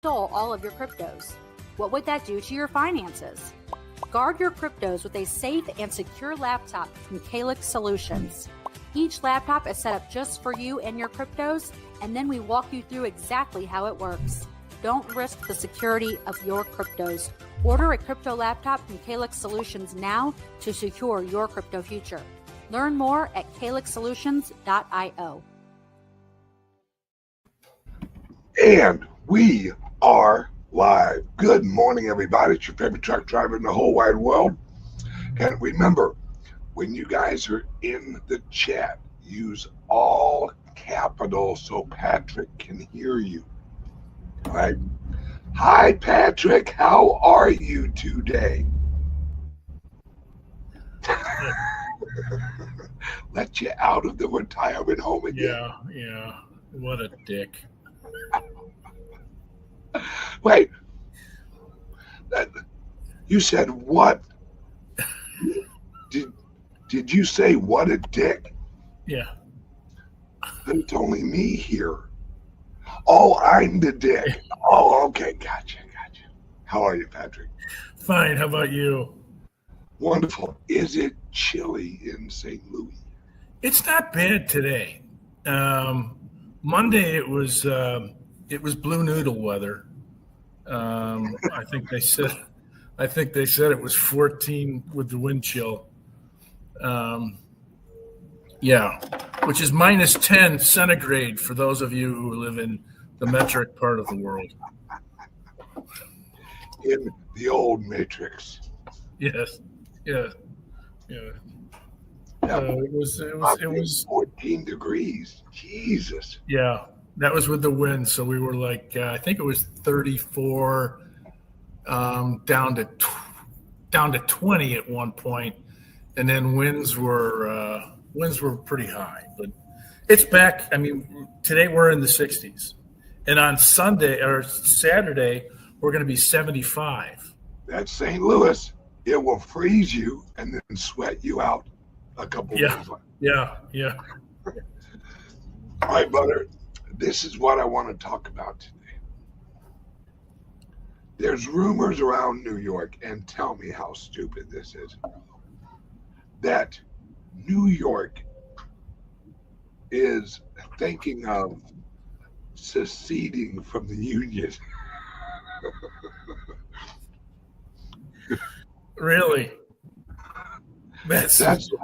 stole all of your cryptos? What would that do to your finances? Guard your cryptos with a safe and secure laptop from Calyx Solutions. Each laptop is set up just for you and your cryptos, and then we walk you through exactly how it works. Don't risk the security of your cryptos. Order a crypto laptop from Calyx Solutions now to secure your crypto future. Learn more at calyxsolutions.io. And we are live. Good morning, everybody. It's your favorite truck driver in the whole wide world. And remember, when you guys are in the chat, use all capitals so Patrick can hear you. All right. Hi, Patrick. How are you today? Let you out of the retirement home again. Yeah. What a dick. Wait. You said what? Did you say what a dick? Yeah. It's only me here. Oh, I'm the dick. Oh, okay. Gotcha. How are you, Patrick? Fine. How about you? Wonderful. Is it chilly in St. Louis? It's not bad today. Monday it was blue noodle weather. I think they said it was 14 with the wind chill. Yeah, which is minus 10 centigrade for those of you who live in the metric part of the world. In the old matrix. Yes. Yeah. It was 14 degrees. Jesus. Yeah, that was with the wind. So we were like, I think it was 34, down to 20 at one point, and then winds were pretty high. But it's back. I mean, today we're in the 60s, and on Sunday or Saturday we're going to be 75. That's St. Louis. It will freeze you and then sweat you out a couple days later. Yeah. All right, brother. This is what I want to talk about today. There's rumors around New York, and tell me how stupid this is, that New York is thinking of seceding from the Union. Really? That's beautiful.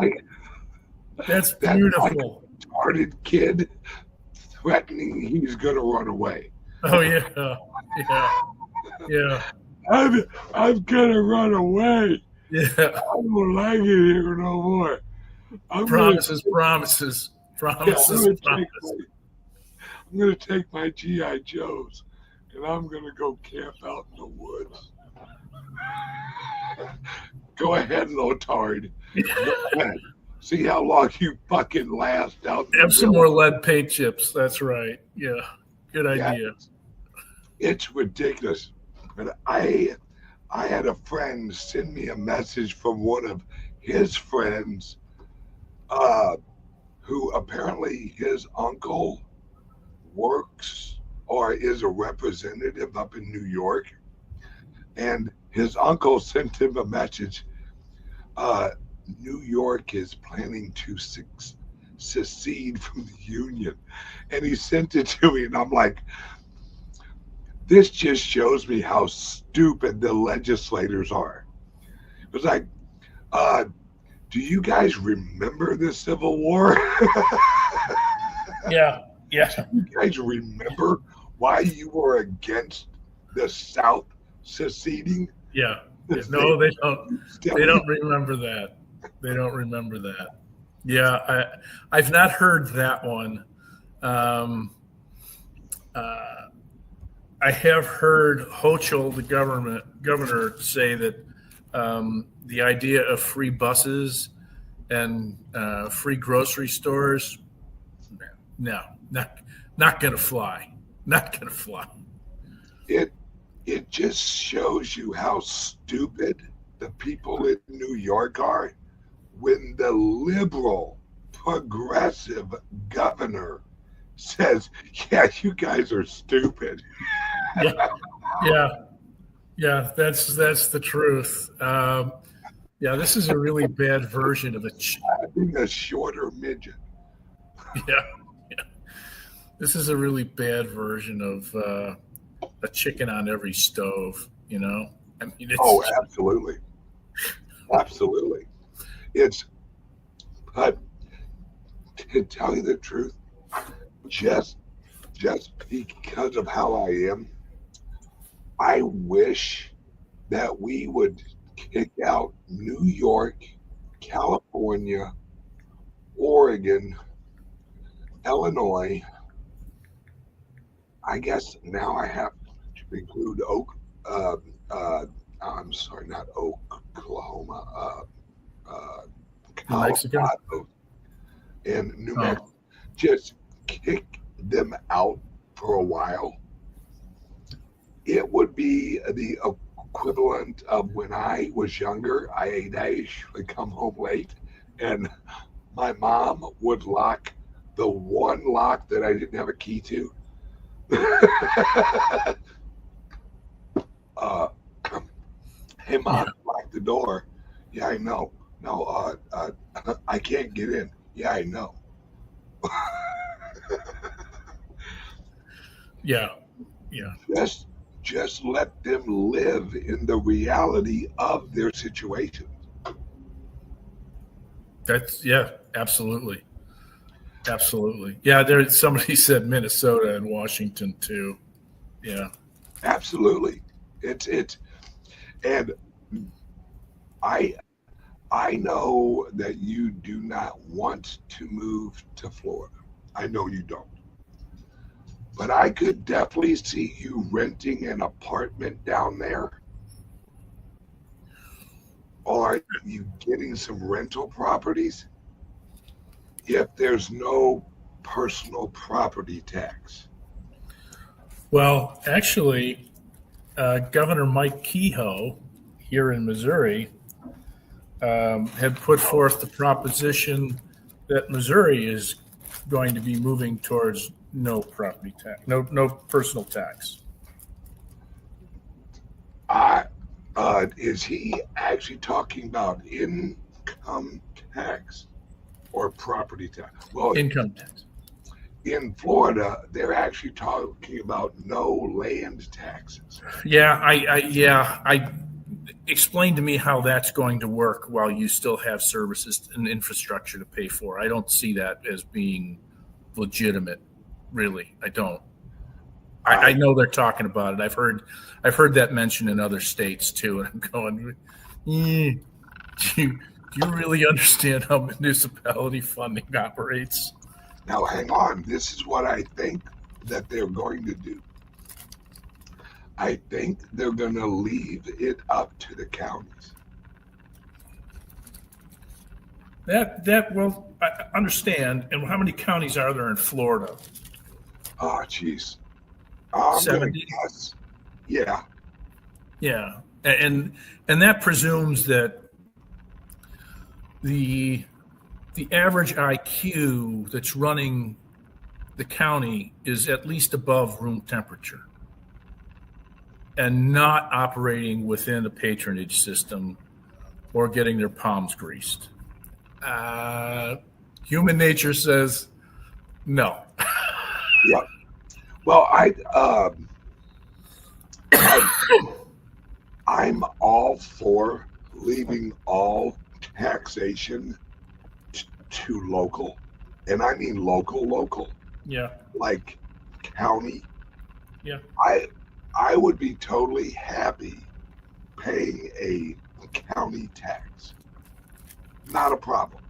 Like a retarded kid threatening he's going to run away. Oh yeah. I'm going to run away. Yeah. I don't like it here no more. Promises. I'm going to take my G.I. Joes and I'm going to go camp out in the woods. Go ahead, Lotard. Go ahead. See how long you fucking last out. Have some more lead paint chips. That's right. Yeah. Good idea. It's ridiculous. But I had a friend send me a message from one of his friends who apparently his uncle works or is a representative up in New York. And his uncle sent him a message. New York is planning to secede from the Union. And he sent it to me, and I'm like, this just shows me how stupid the legislators are. It was like, do you guys remember the Civil War? Yeah. Do you guys remember why you were against the South seceding? Yeah. No, they don't. They don't remember that. Yeah, I've not heard that one. I have heard Hochul, the governor, say that the idea of free buses and free grocery stores, no, not going to fly. Not going to fly. It just shows you how stupid the people in New York are when the liberal progressive governor says, yeah, you guys are stupid. Yeah, yeah, yeah. That's the truth. Yeah, this is a really bad version of Being a shorter midget. yeah, yeah. This is a really bad version of a chicken on every stove. I mean, Oh, it's absolutely. Absolutely. It's, but to tell you the truth, just because of how I am, I wish that we would kick out New York, California, Oregon, Illinois. I guess now I have to include uh, uh, I'm sorry, not Oklahoma, uh, New Mexico. Colorado, and New Mexico. Oh, Just kick them out for a while. It would be the equivalent of when I was younger. I usually come home late, and my mom would lock the one lock that I didn't have a key to. uh, hey, yeah, mom, lock the door. Yeah, I know. No, I can't get in. Yeah, I know. yeah, yeah. just just let them live in the reality of their situation. That's yeah, absolutely, absolutely. Yeah, there. Somebody said Minnesota and Washington too. Yeah, Absolutely. It's and I I know that you do not want to move to Florida. I know you don't. But I could definitely see you renting an apartment down there, or you getting some rental properties if there's no personal property tax. well, actually, Governor Mike Kehoe here in Missouri had put forth the proposition that Missouri is going to be moving towards no property tax, no personal tax. I is he actually talking about income tax or property tax? Well, Income tax. in Florida, they're actually talking about no land taxes. Yeah, I explain to me how that's going to work while you still have services and infrastructure to pay for. I don't see that as being legitimate, really. I don't. I know they're talking about it. I've heard that mentioned in other states too, and I'm going, do you really understand how municipality funding operates? Now, hang on. This is what I think that they're going to do. I think they're going to leave it up to the counties. Well, I understand. And how many counties are there in Florida? Oh, jeez. I'm going to 70? guess. Yeah. Yeah, and that presumes that the average IQ that's running the county is at least above room temperature and not operating within a patronage system or getting their palms greased. Human nature says no. Yeah. Well, I'm all for leaving all taxation to local, and I mean local, Yeah, like county. yeah, I would be totally happy paying a county tax. Not a problem.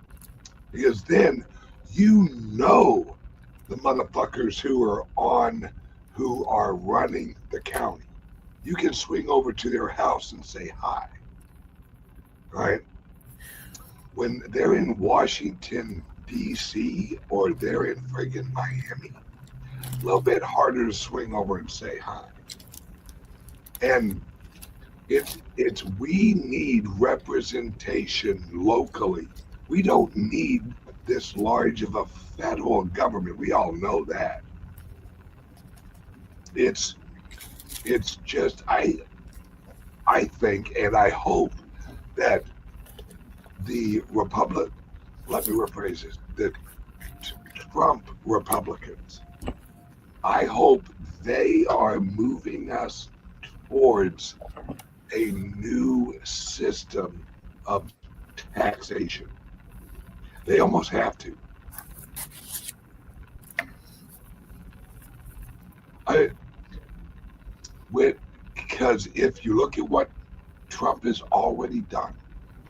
Because then you know the motherfuckers who are running the county. You can swing over to their house and say hi. Right? When they're in Washington, DC, or they're in friggin' Miami, a little bit harder to swing over and say hi. And it's we need representation locally. We don't need this large of a federal government. We all know that. It's It's just I think and I hope that the Republic, let me rephrase this, the Trump Republicans, I hope they are moving us towards a new system of taxation. They almost have to. I with because if you look at what Trump has already done,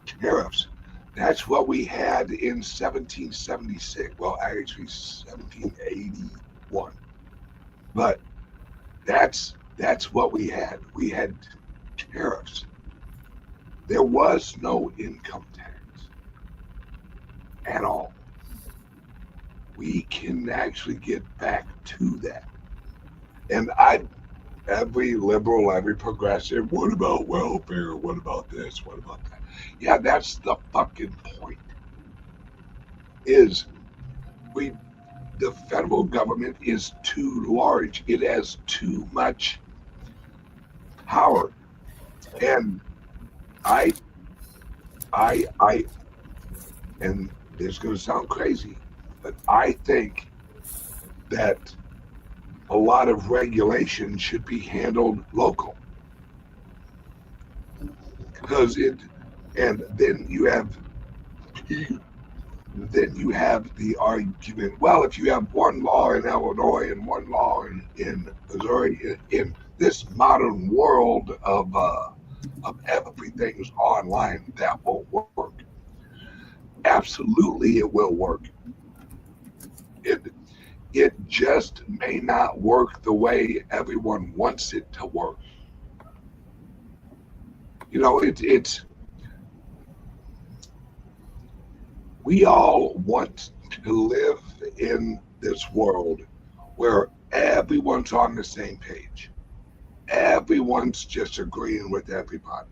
tariffs, that's what we had in 1776. Well, actually 1781. But that's what we had. We had tariffs. There was no income tax at all. We can actually get back to that. And every liberal, every progressive, what about welfare? What about this? What about that? Yeah, that's the fucking point. Is we the federal government is too large. It has too much power. And I I and it's gonna sound crazy, but I think that a lot of regulation should be handled local. Because it and then you have the argument, well, if you have one law in Illinois and one law in Missouri, in this modern world of everything's online, that won't work. Absolutely, it will work. It it just may not work the way everyone wants it to work. You know, it's we all want to live in this world where everyone's on the same page. Everyone's just agreeing with everybody.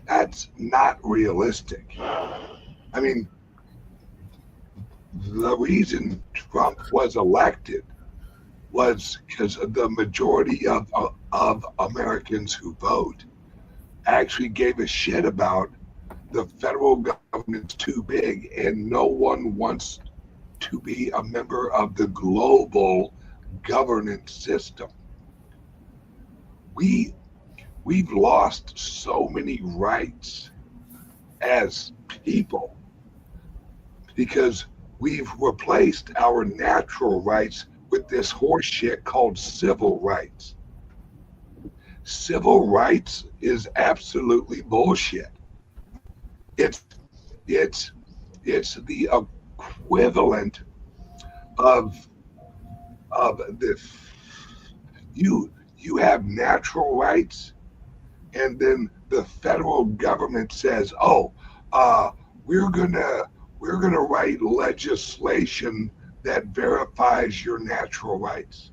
That's not realistic. I mean, the reason Trump was elected was because the majority of Americans who vote actually gave a shit about the federal government's too big and no one wants to be a member of the global governance system. We've lost so many rights as people because we've replaced our natural rights with this horse shit called civil rights. Civil rights is absolutely bullshit. It's it's it's the equivalent of the you have natural rights and then the federal government says, oh, uh, we're gonna write legislation that verifies your natural rights.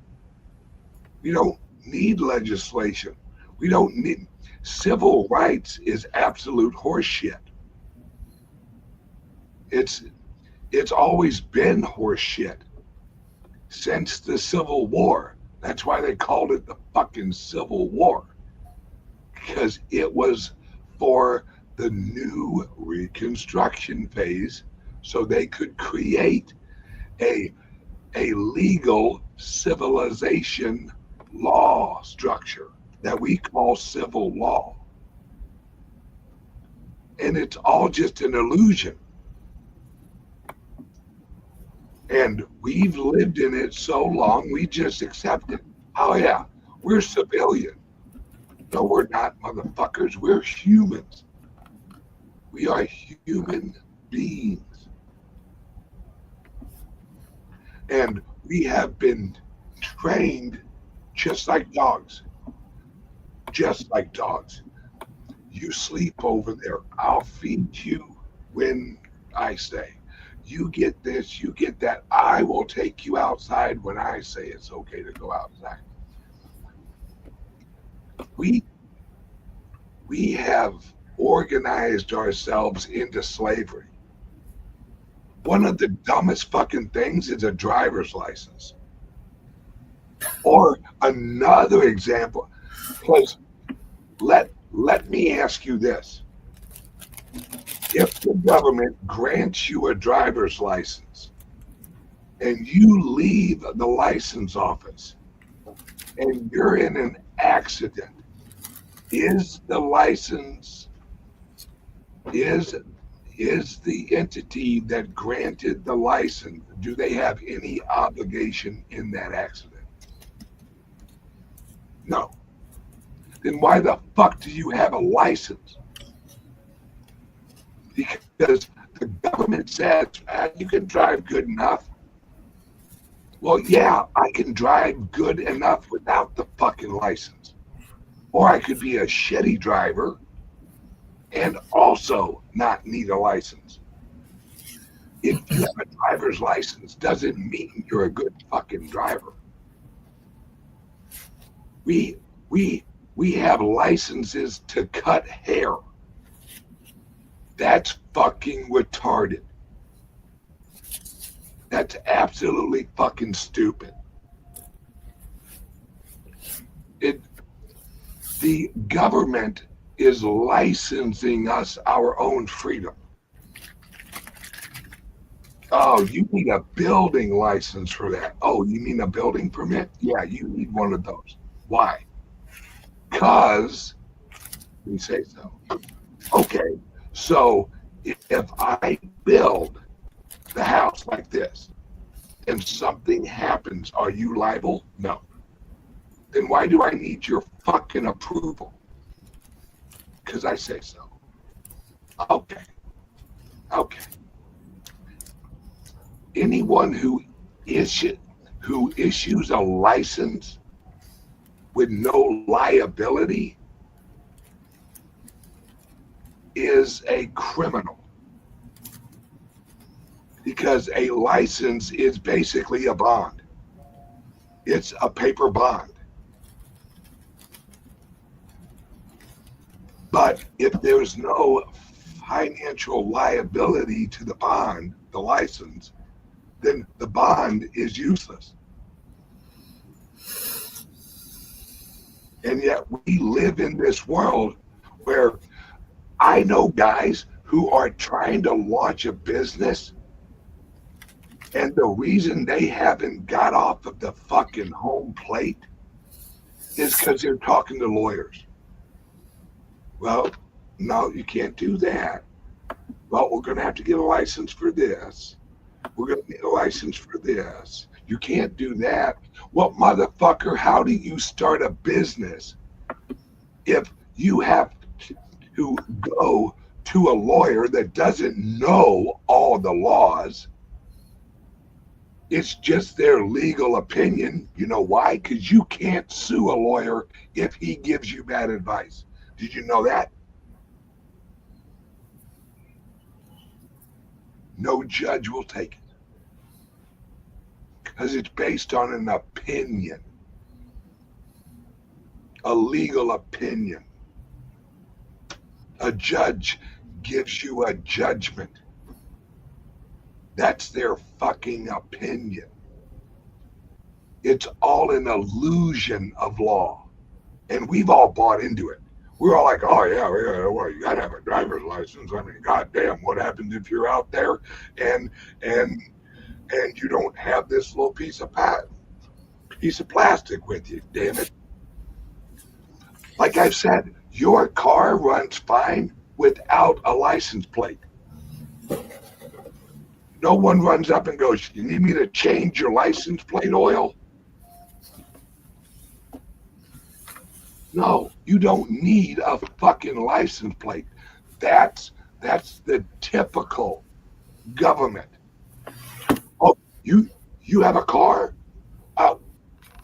We don't need legislation. We don't need civil rights is absolute horseshit. It's it's always been horseshit since the Civil War. That's why they called it the fucking Civil War. Because it was for the new Reconstruction phase so they could create a legal civilization law structure that we call civil law. And it's all just an illusion. And we've lived in it so long, we just accept it. Oh, yeah, we're civilian. No, we're not, motherfuckers. We're humans. We are human beings. And we have been trained just like dogs. Just like dogs. You sleep over there. I'll feed you when I say. You get this, you get that. I will take you outside when I say it's okay to go outside. We have organized ourselves into slavery. One of the dumbest fucking things is a driver's license. Or another example, Because let me ask you this. If the government grants you a driver's license and you leave the license office and you're in an accident, is the license, is the entity that granted the license, do they have any obligation in that accident? No. Then why the fuck do you have a license? Because the government says you can drive good enough. Well, yeah, I can drive good enough without the fucking license. Or I could be a shitty driver and also not need a license. If you have a driver's license, doesn't mean you're a good fucking driver. We have licenses to cut hair. That's fucking retarded. That's absolutely fucking stupid. The government is licensing us our own freedom. Oh, you need a building license for that. Oh, you mean a building permit? Yeah, you need one of those. Why? Because we say so. Okay, so if I build the house like this and something happens, are you liable? No. Then why do I need your fucking approval? Because I say so. Okay. Anyone who issues a license with no liability is a criminal. Because a license is basically a bond. It's a paper bond. But if there's no financial liability to the bond, the license, then the bond is useless. And yet we live in this world where I know guys who are trying to launch a business, and the reason they haven't got off of the fucking home plate is because they're talking to lawyers. Well, no, you can't do that. Well, we're going to have to get a license for this. We're going to need a license for this. You can't do that. Well, motherfucker, how do you start a business if you have to go to a lawyer that doesn't know all the laws? It's just their legal opinion. You know why? Because you can't sue a lawyer if he gives you bad advice. Did you know that? No judge will take it. Because it's based on an opinion. A legal opinion. A judge gives you a judgment. That's their fucking opinion. It's all an illusion of law. And we've all bought into it. We're all like, oh yeah, well, you gotta have a driver's license. I mean, goddamn, what happens if you're out there and you don't have this little piece of plastic with you? Damn it! Like I've said, your car runs fine without a license plate. No one runs up and goes, you need me to change your license plate oil? No, you don't need a fucking license plate. That's the typical government. Oh, you have a car?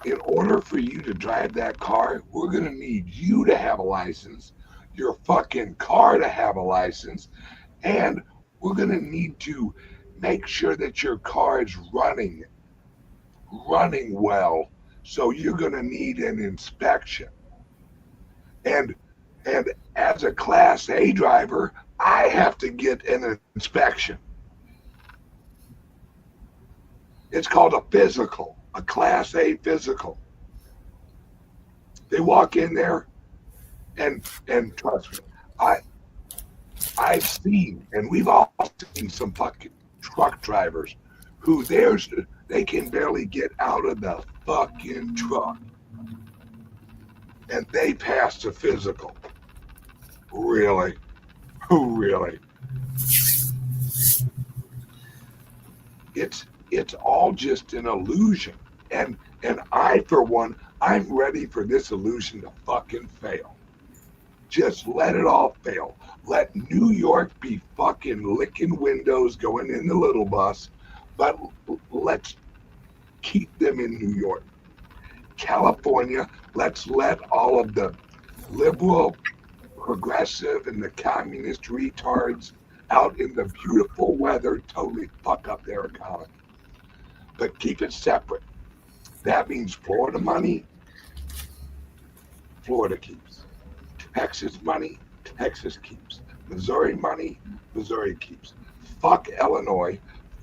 In order for you to drive that car, we're going to need you to have a license, your fucking car to have a license, and we're going to need to make sure that your car is running well. So you're going to need an inspection. And as a Class A driver, I have to get an inspection. It's called a physical, a Class A physical. They walk in there, and trust me, I've seen, and we've all seen some fucking truck drivers who they can barely get out of the fucking truck, and they passed a physical. Really? Really? It's all just an illusion. And I, for one, I'm ready for this illusion to fucking fail. Just let it all fail. Let New York be fucking licking windows going in the little bus, but let's keep them in New York. California, let's let all of the liberal, progressive, and the communist retards out in the beautiful weather totally fuck up their economy. But keep it separate. That means Florida money, Florida keeps. Texas money, Texas keeps. Missouri money, Missouri keeps. Fuck Illinois,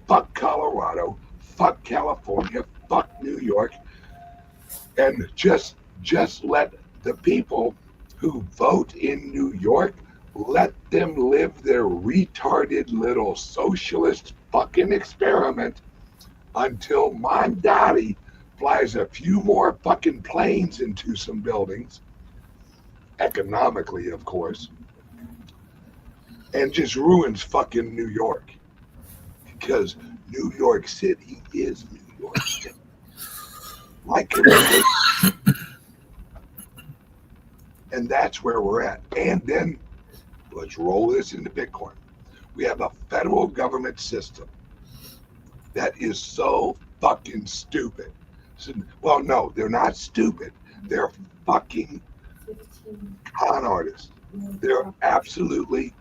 fuck Colorado, fuck California, fuck New York, and just let the people who vote in New York, let them live their retarded little socialist fucking experiment until my daddy flies a few more fucking planes into some buildings, economically, of course, and just ruins fucking New York. Because New York City is New York City. Like it. And that's where we're at. And then let's roll this into Bitcoin. We have a federal government system that is so fucking stupid. So, well, no, they're not stupid. They're fucking con artists. They're absolutely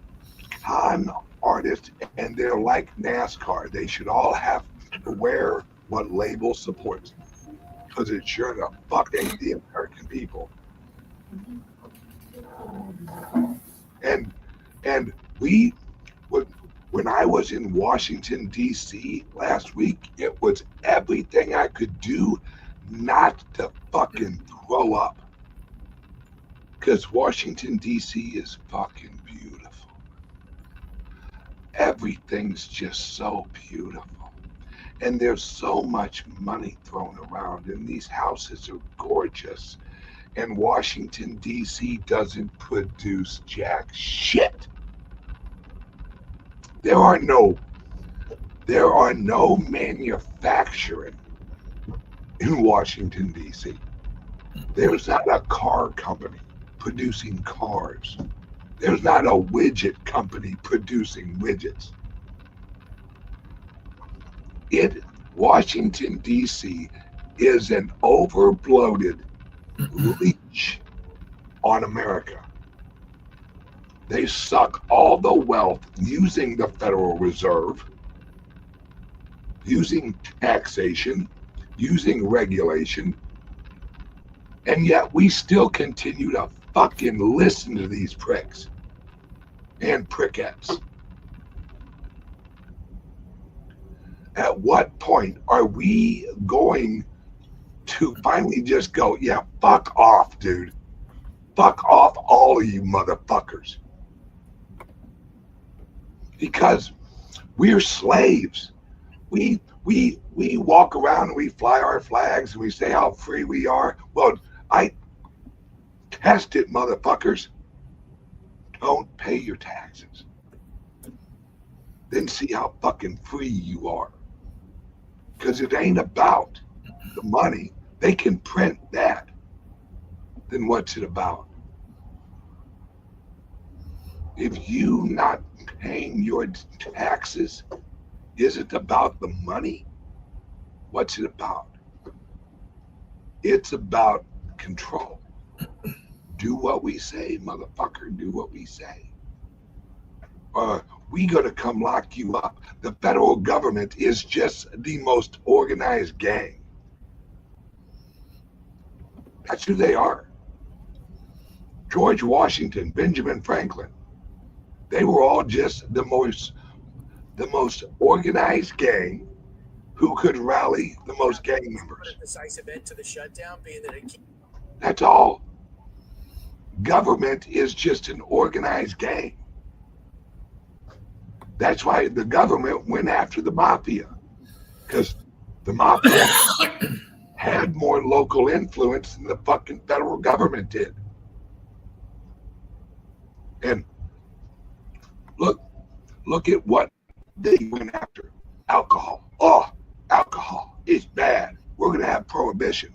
con artists, and they're like NASCAR. They should all have to wear what label supports them, because it sure the fuck ain't the American people. And we would, when I was in Washington, D.C. last week, it was everything I could do not to fucking throw up. Because Washington, D.C. is fucking beautiful. Everything's just so beautiful. And there's so much money thrown around, and these houses are gorgeous. And Washington, D.C. doesn't produce jack shit. There are no manufacturing in Washington, D.C. There's not a car company producing cars. There's not a widget company producing widgets. Washington, D.C. is an overbloated leech on America. They suck all the wealth using the Federal Reserve, using taxation, using regulation, and yet we still continue to fucking listen to these pricks and prickettes. At what point are we going to finally just go, yeah, fuck off, dude. Fuck off, all of you motherfuckers. Because we're slaves. We walk around and we fly our flags and we say how free we are. Well, I test it, motherfuckers. Don't pay your taxes. Then see how fucking free you are. Because it ain't about the money. They can print that. Then what's it about? If you not paying your taxes, is it about the money? What's it about? It's about control. Do what we say, motherfucker. Do what we say. We gonna come lock you up. The federal government is just the most organized gang. That's who they are. George Washington, Benjamin Franklin, they were all just the most organized gang who could rally the most gang members. Decisive end to the shutdown, being that That's all. government is just an organized gang. That's why the government went after the mafia, because the mafia had more local influence than the fucking federal government did. And look at what they went after. Alcohol. Oh, alcohol is bad. We're going to have prohibition.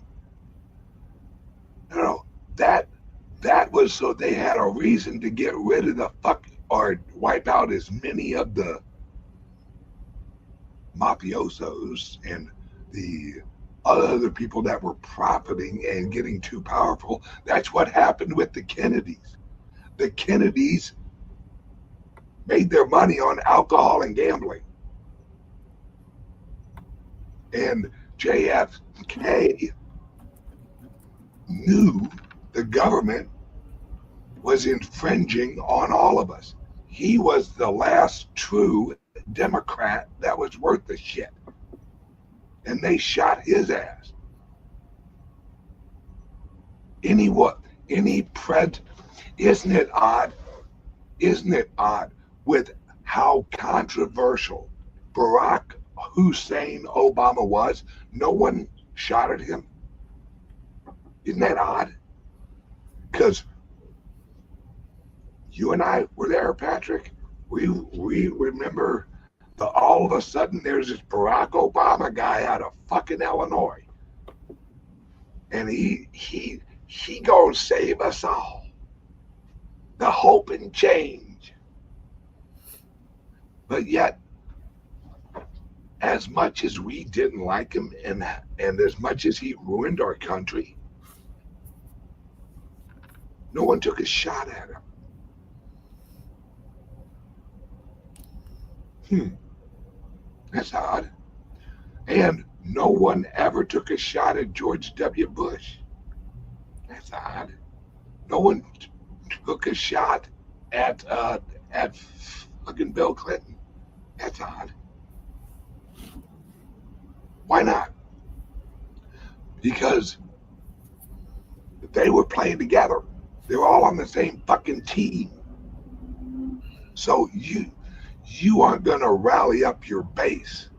That was so they had a reason to get rid of the fuck or wipe out as many of the mafiosos and the other people that were profiting and getting too powerful. That's what happened with the Kennedys. The Kennedys made their money on alcohol and gambling. And JFK knew the government was infringing on all of us. He was the last true Democrat that was worth the shit. And they shot his ass. Isn't it odd? Isn't it odd with how controversial Barack Hussein Obama was? No one shot at him. Isn't that odd? Because you and I were there, Patrick. We remember all of a sudden there's this Barack Obama guy out of fucking Illinois. And he gonna save us all. The hope and change. But yet, as much as we didn't like him and as much as he ruined our country, no one took a shot at him. That's odd. And no one ever took a shot at George W. Bush. That's odd. No one took a shot at fucking Bill Clinton. That's odd. Why not? Because they were playing together. They were all on the same fucking team. So you aren't going to rally up your base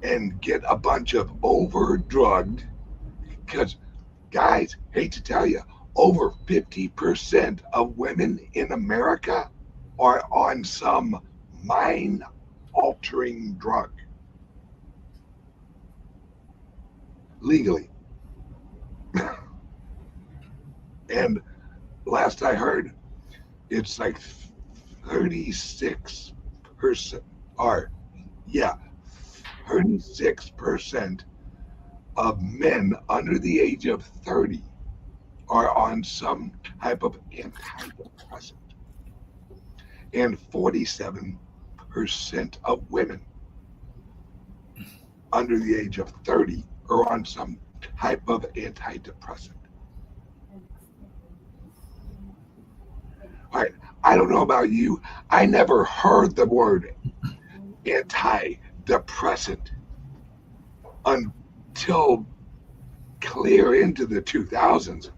and get a bunch of over-drugged, because, guys, hate to tell you, over 50% of women in America are on some mind-altering drug. Legally. And last I heard, it's like 36%, 36% of men under the age of 30 are on some type of antidepressant. And 47% of women under the age of 30 are on some type of antidepressant. All right, I don't know about you. I never heard the word antidepressant until clear into the 2000s.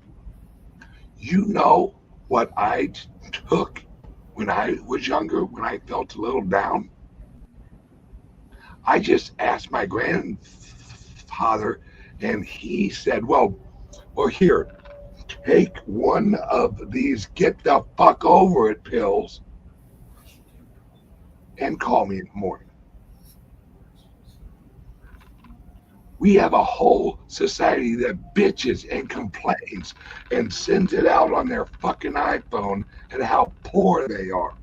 You know what I took when I was younger, when I felt a little down? I just asked my grandfather, and he said, well, here, take one of these get the fuck over it pills and call me in the morning. We have a whole society that bitches and complains and sends it out on their fucking iPhone and how poor they are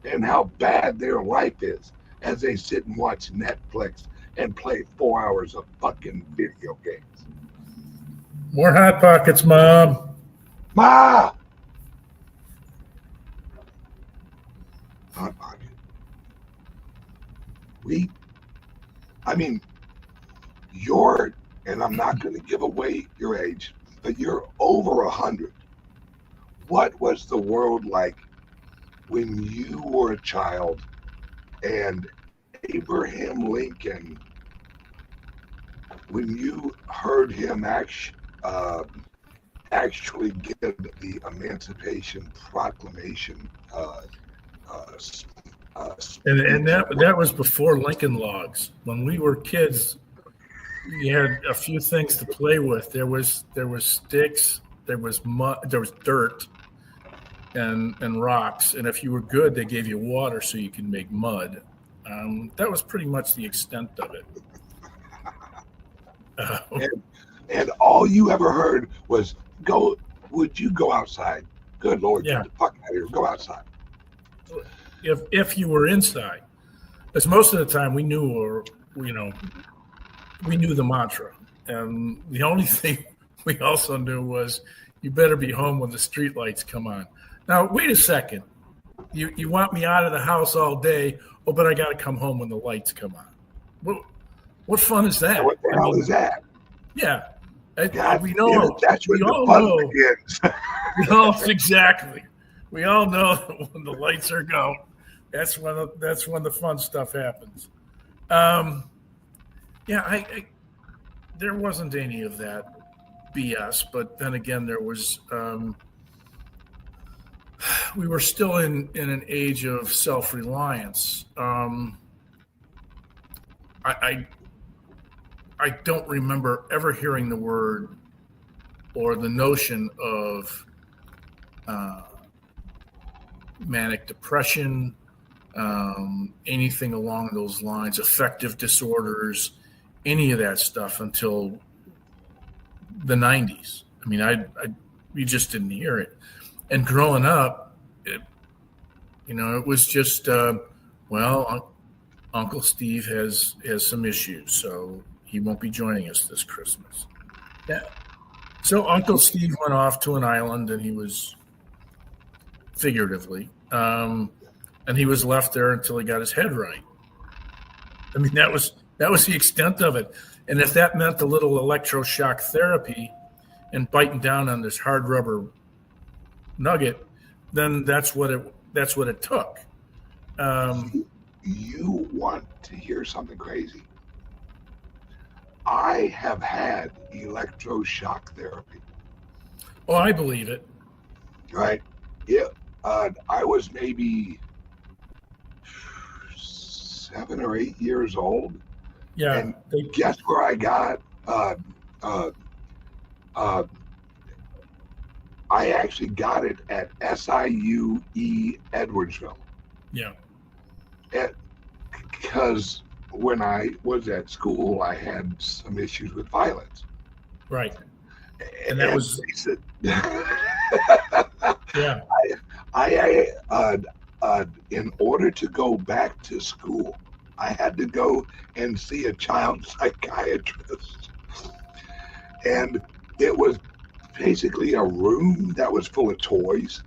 and how bad their life is as they sit and watch Netflix and play 4 hours of fucking video games. More Hot Pockets, Mom. Ma! Hot Pocket. You're, and I'm not going to give away your age, but you're over 100. What was the world like when you were a child and Abraham Lincoln, when you heard him actually get the Emancipation Proclamation And speech. that was before Lincoln Logs. When we were kids, we had a few things to play with. There was sticks, there was mud, there was dirt, and rocks. And if you were good, they gave you water so you could make mud. That was pretty much the extent of it. And all you ever heard was, "Go, would you go outside? Good Lord, Yeah. get the fuck out of here, go outside." If you were inside, because most of the time we knew the mantra, and the only thing we also knew was you better be home when the street lights come on. Now wait a second, you want me out of the house all day? Oh, but I got to come home when the lights come on. What fun is that? What the hell is that? Yeah, God, we know. That's when We the all fun know. begins. We all exactly. We all know that when the lights are go, that's when the fun stuff happens. I there wasn't any of that BS, but then again, there was. We were still in an age of self-reliance. I don't remember ever hearing the word or the notion of manic depression, anything along those lines, affective disorders, any of that stuff until the 90s. I mean, we just didn't hear it. And growing up, it was just, Uncle Steve has some issues, so he won't be joining us this Christmas. Yeah. So Uncle Steve went off to an island, and he was figuratively, and he was left there until he got his head right. I mean, that was the extent of it. And if that meant a little electroshock therapy and biting down on this hard rubber nugget, then that's what it took. You want to hear something crazy? I have had electroshock therapy. Oh, I believe it. Right? Yeah. I was maybe 7 or 8 years old. Yeah. And guess where I got? I actually got it at SIU Edwardsville. Yeah. Because when I was at school, I had some issues with violence. Right. And that was. Yeah. I in order to go back to school, I had to go and see a child psychiatrist. And it was basically a room that was full of toys.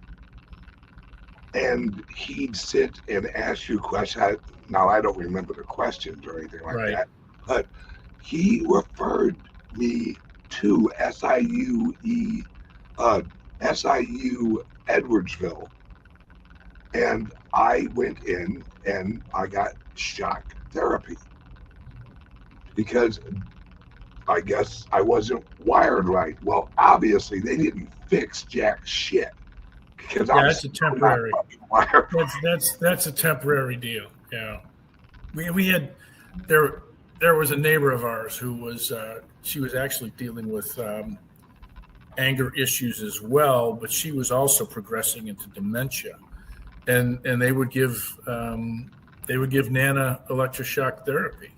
And he'd sit and ask you questions. Now, I don't remember the questions or anything like that, but he referred me to SIU Edwardsville. And I went in and I got shock therapy because I guess I wasn't wired right. Well, obviously they didn't fix jack shit because that's a temporary. That's a temporary deal. Yeah, we had there was a neighbor of ours who was she was actually dealing with anger issues as well, but she was also progressing into dementia, and they would give Nana electroshock therapy,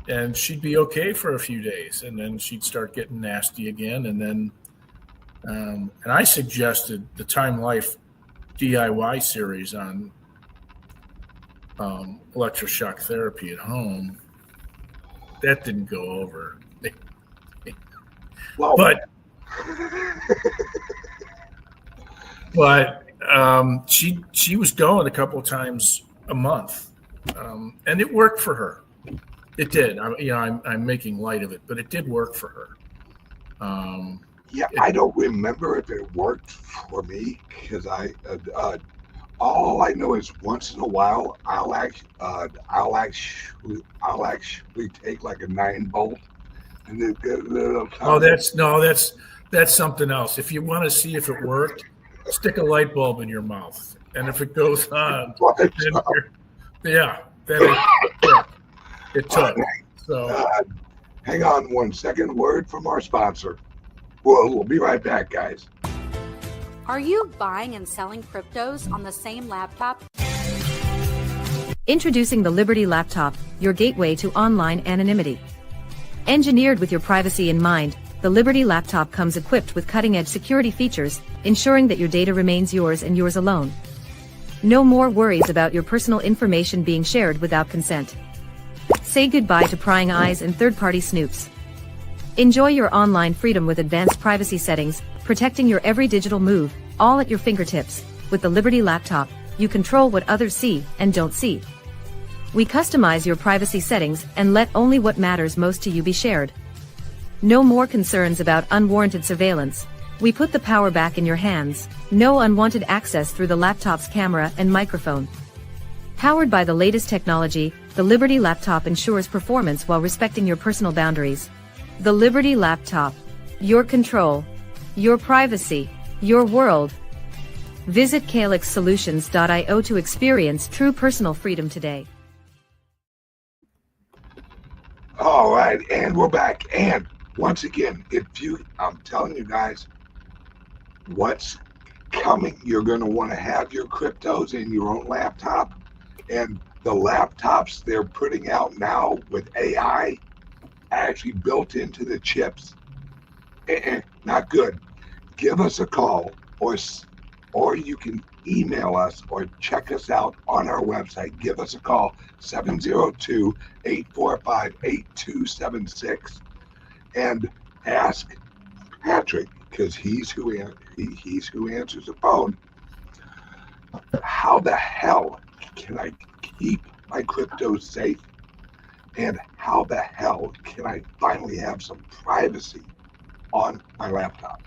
and she'd be okay for a few days, and then she'd start getting nasty again, and then and I suggested the Time Life DIY series on electroshock therapy at home. That didn't go over. Well, but she was going a couple of times a month, and it worked for her. It did. I'm making light of it, but it did work for her. I don't remember if it worked for me because all I know is once in a while I'll actually take like a 9-volt and then that's something else. If you want to see if it worked, stick a light bulb in your mouth, and if it goes on, then it took. So hang on 1 second. Word from our sponsor. We'll be right back, guys. Are you buying and selling cryptos on the same laptop? Introducing the Liberty Laptop, your gateway to online anonymity. Engineered with your privacy in mind, the Liberty Laptop comes equipped with cutting-edge security features, ensuring that your data remains yours and yours alone. No more worries about your personal information being shared without consent. Say goodbye to prying eyes and third-party snoops. Enjoy your online freedom with advanced privacy settings, protecting your every digital move, all at your fingertips. With the Liberty Laptop, you control what others see and don't see. We customize your privacy settings and let only what matters most to you be shared. No more concerns about unwarranted surveillance. We put the power back in your hands. No unwanted access through the laptop's camera and microphone. Powered by the latest technology, the Liberty Laptop ensures performance while respecting your personal boundaries. The Liberty Laptop. Your control. Your privacy. Your world. Visit calyxsolutions.io to experience true personal freedom today. All right, and we're back. And once again, I'm telling you guys, what's coming, you're going to want to have your cryptos in your own laptop. And the laptops they're putting out now with AI actually built into the chips, not good. Give us a call, or you can email us or check us out on our website. Give us a call, 702-845-8276, and ask Patrick, because he's who answers the phone. How the hell can I keep my crypto safe? And how the hell can I finally have some privacy on my laptop?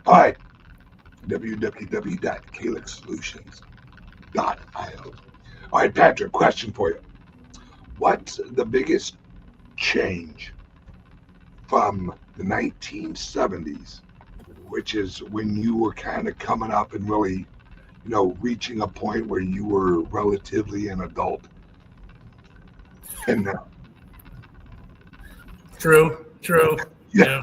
All right, www.calyxsolutions.io. All right, Patrick, question for you. What's the biggest change from the 1970s, which is when you were kind of coming up and really, reaching a point where you were relatively an adult, and now? True. Yeah.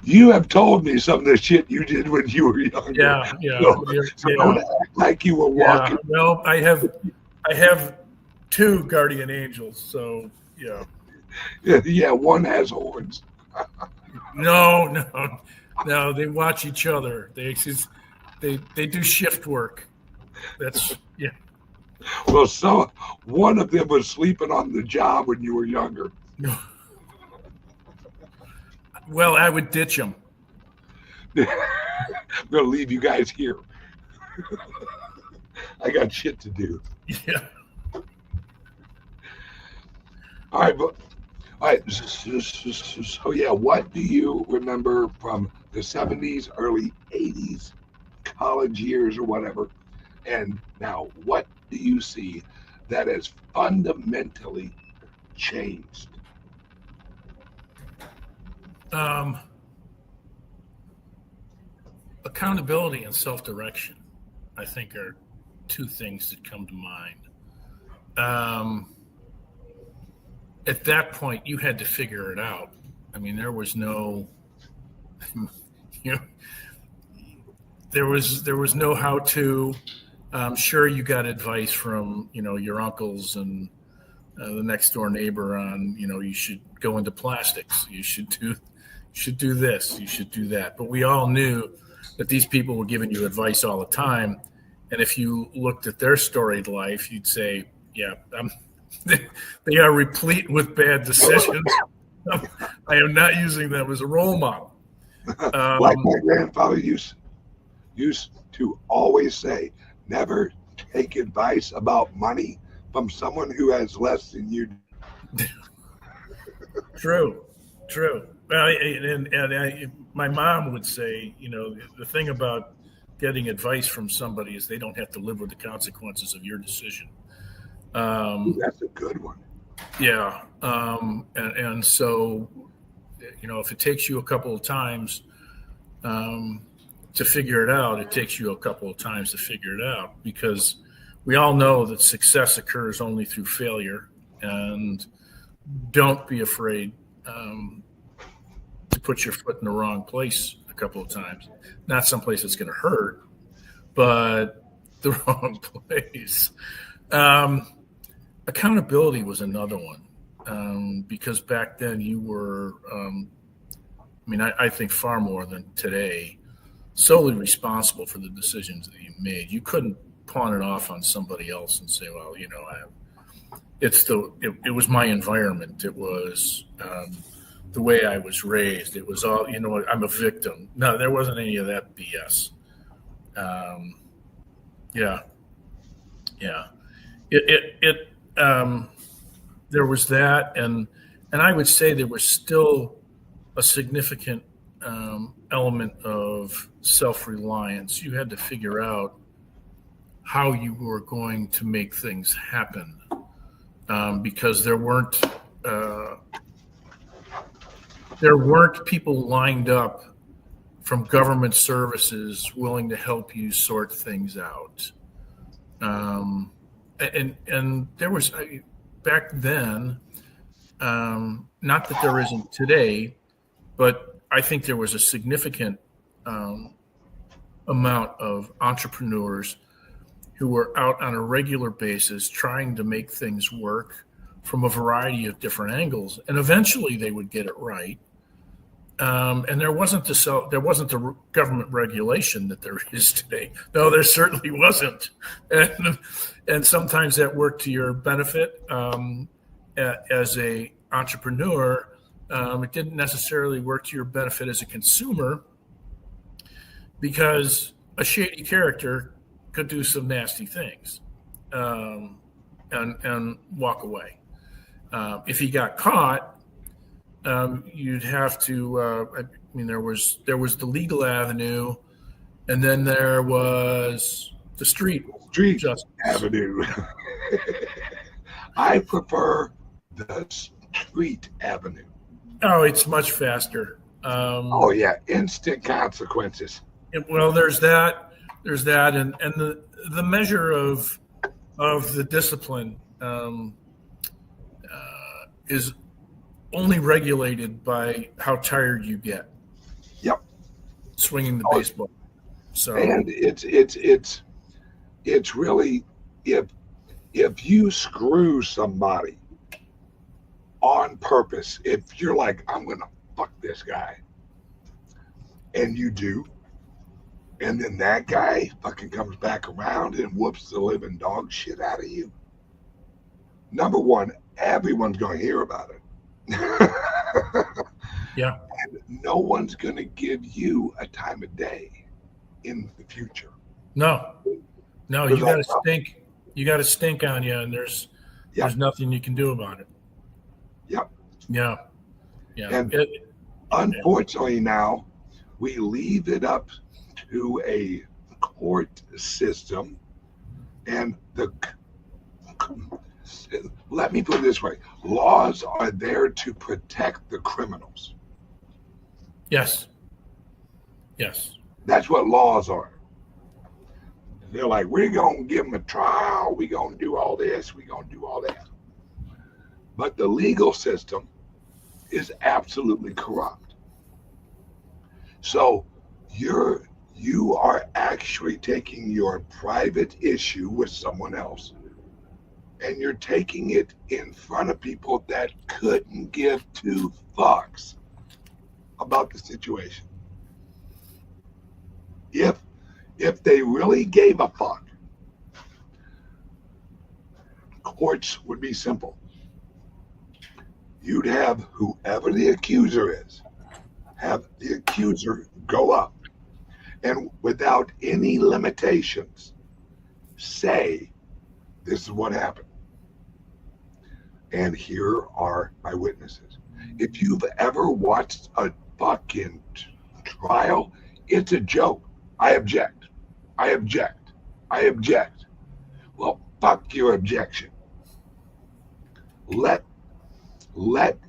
You have told me some of the shit you did when you were younger. Yeah. So don't act like you were walking. Well, I have two guardian angels, so yeah. Yeah, one has horns. No, they watch each other. They do shift work. That's yeah. Well, so one of them was sleeping on the job when you were younger. No. Well, I would ditch them. I'm gonna leave you guys here. I got shit to do. Yeah. All right. So yeah, what do you remember from the 70s, early 80s, college years or whatever? And now, what do you see that has fundamentally changed? Accountability and self-direction, I think, are two things that come to mind. At that point, you had to figure it out. I mean, there was no, there was no how to. Sure, you got advice from your uncles and the next door neighbor on you should go into plastics. You should do this. You should do that. But we all knew that these people were giving you advice all the time, and if you looked at their storied life, you'd say, "Yeah, they are replete with bad decisions. I am not using them as a role model." Like my grandfather used to always say, never take advice about money from someone who has less than you do. True. Well, and my mom would say, the thing about getting advice from somebody is they don't have to live with the consequences of your decision. That's a good one. Yeah. And so, if it takes you a couple of times to figure it out. It takes you a couple of times to figure it out, because we all know that success occurs only through failure. And don't be afraid to put your foot in the wrong place a couple of times. Not someplace that's going to hurt, but the wrong place. Accountability was another one, because back then you were, I think far more than today, solely responsible for the decisions that you made. You couldn't pawn it off on somebody else and say, well, it was my environment. It was the way I was raised. It was all, I'm a victim. No, there wasn't any of that BS. There was that, and I would say there was still a significant element of self-reliance. You had to figure out how you were going to make things happen, because there weren't people lined up from government services willing to help you sort things out. And there was, back then, not that there isn't today, but I think there was a significant amount of entrepreneurs who were out on a regular basis trying to make things work from a variety of different angles, and eventually they would get it right. And there wasn't the government regulation that there is today. No, there certainly wasn't. And sometimes that worked to your benefit as a entrepreneur. It didn't necessarily work to your benefit as a consumer, because a shady character could do some nasty things and walk away. If he got caught, you'd have to. There was the legal avenue, and then there was the street justice avenue. I prefer the street avenue. Oh, it's much faster. Instant consequences. Well, there's that, and the measure of the discipline is only regulated by how tired you get. Yep. Swinging the baseball. So, and it's really, if you screw somebody on purpose, if you're like, I'm gonna fuck this guy, and you do, and then that guy fucking comes back around and whoops the living dog shit out of you, number one, everyone's gonna hear about it. Yeah. And no one's going to give you a time of day in the future. No, you got to stink. You got to stink on you, and there's nothing you can do about it. Yep. Yeah. And unfortunately now we leave it up to a court system, and let me put it this way. Laws are there to protect the criminals. Yes. That's what laws are. They're like, we're going to give them a trial. We're going to do all this. We're going to do all that. But the legal system is absolutely corrupt. So you are actually taking your private issue with someone else, and you're taking it in front of people that couldn't give two fucks about the situation. If they really gave a fuck, courts would be simple. You'd have whoever the accuser is, have the accuser go up, and without any limitations, say, this is what happened. And here are my witnesses. If you've ever watched a fucking trial, it's a joke. I object. Well, fuck your objection. Let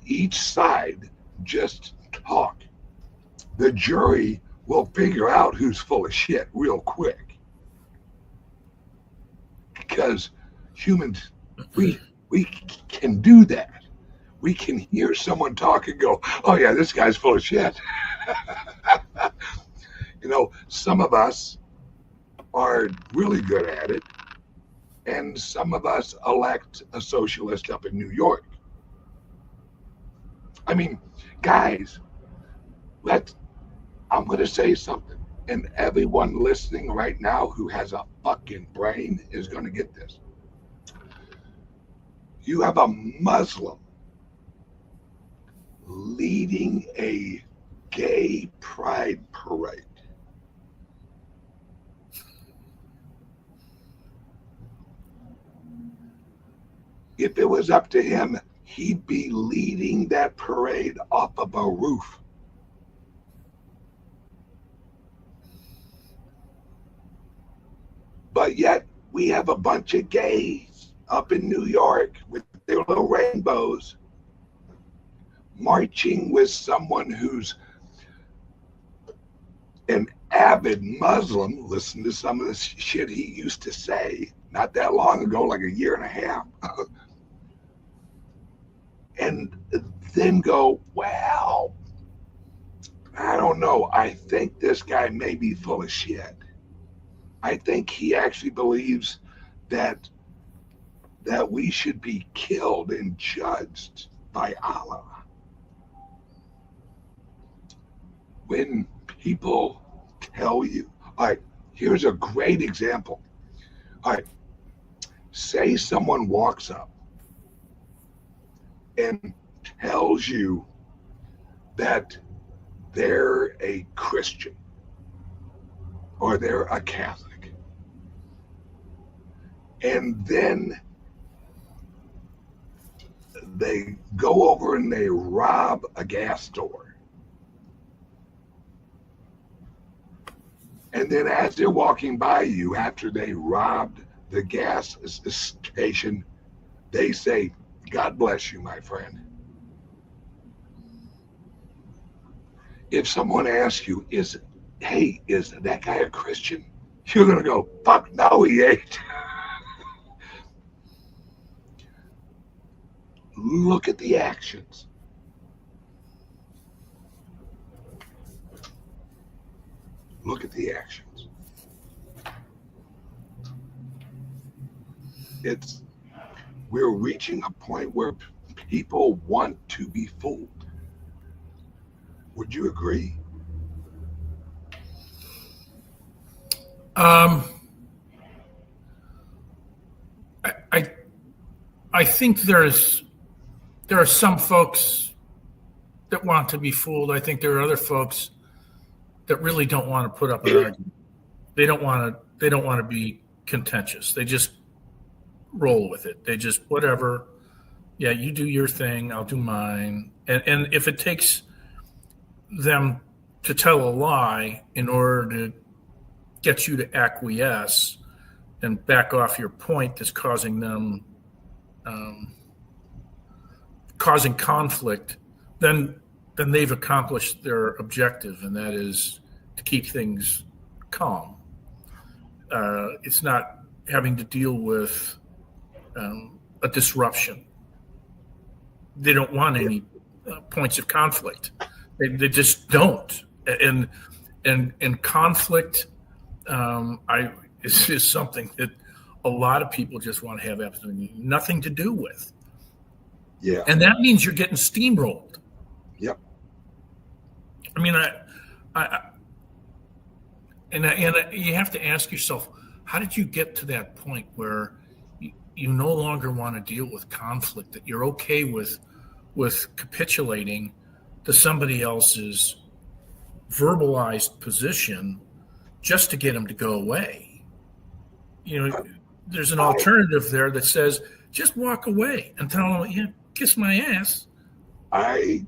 each side just talk. The jury we'll figure out who's full of shit real quick. Because humans, we can do that. We can hear someone talk and go, oh yeah, this guy's full of shit. You know, some of us are really good at it, and some of us elect a socialist up in New York. I mean, guys, I'm going to say something, and everyone listening right now who has a fucking brain is going to get this. You have a Muslim leading a gay pride parade. If it was up to him, he'd be leading that parade off of a roof. But yet we have a bunch of gays up in New York with their little rainbows marching with someone who's an avid Muslim. Listen to some of the shit he used to say not that long ago, like a year and a half. And then go, well, I don't know. I think this guy may be full of shit. I think he actually believes that we should be killed and judged by Allah. When people tell you, all right, here's a great example. All right, say someone walks up and tells you that they're a Christian or they're a Catholic, and then they go over and they rob a gas store, and then as they're walking by you after they robbed the gas station, they say, God bless you, my friend. If someone asks you, hey, is that guy a Christian? You're going to go, fuck no, he ain't. Look at the actions. Look at the actions. We're reaching a point where people want to be fooled. Would you agree? I think there are some folks that want to be fooled. I think there are other folks that really don't want to put up an argument. They don't want to be contentious. They just roll with it. They just whatever. Yeah, you do your thing, I'll do mine. And if it takes them to tell a lie in order to get you to acquiesce and back off your point that's causing them causing conflict, then they've accomplished their objective, and that is to keep things calm. It's not having to deal with a disruption. They don't want any points of conflict. They just don't. And conflict is something that a lot of people just want to have absolutely nothing to do with. Yeah. And that means you're getting steamrolled. Yep. I mean, you have to ask yourself, how did you get to that point where you no longer want to deal with conflict, that you're okay with capitulating to somebody else's verbalized position just to get them to go away? You know, there's an alternative there that says, just walk away and tell them, yeah, kiss my ass. I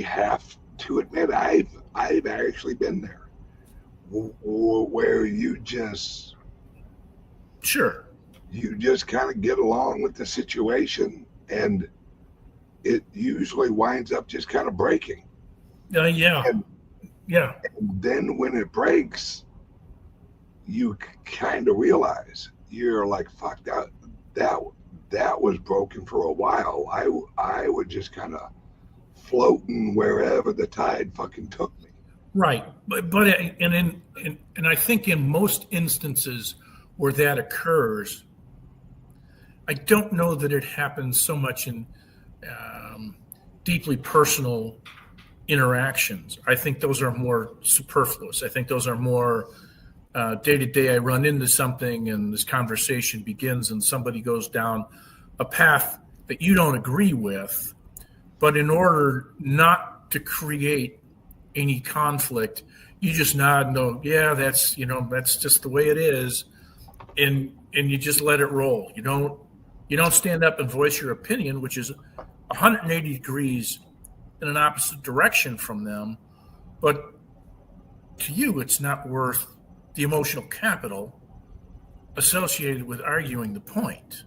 have to admit, I've actually been there, where you just kind of get along with the situation, and it usually winds up just kind of breaking. Yeah. Yeah. And then when it breaks, you kind of realize you're like, fuck that that was broken for a while. I was just kind of floating wherever the tide fucking took me. Right. But and I think in most instances where that occurs, I don't know that it happens so much in deeply personal interactions. I think those are more superfluous. I think those are more day to day. I run into something and this conversation begins and somebody goes down a path that you don't agree with. But in order not to create any conflict, you just nod and go, yeah, that's just the way it is. And you just let it roll. You don't stand up and voice your opinion, which is 180 degrees in an opposite direction from them. But to you, it's not worth the emotional capital associated with arguing the point.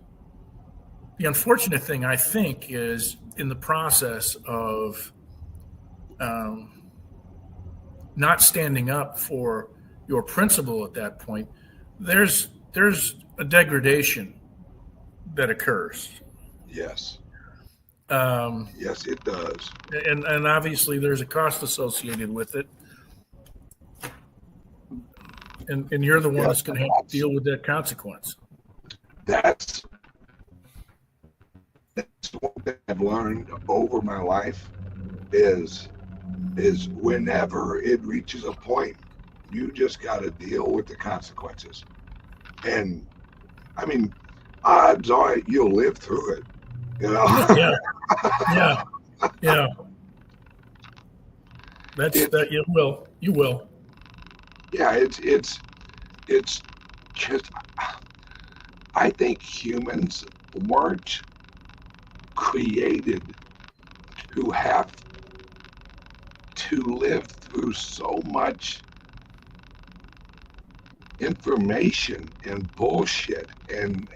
The unfortunate thing, I think, is in the process of not standing up for your principle at that point, there's a degradation that occurs. Yes. Um, Yes, it does. and obviously there's a cost associated with it. And you're the one that's going to have to deal with that consequence. That's one thing I've learned over my life is whenever it reaches a point, you just got to deal with the consequences. And I mean, odds are you'll live through it. You know? Yeah. That you will. You will. Yeah, it's just, I think humans weren't created to have to live through so much information and bullshit and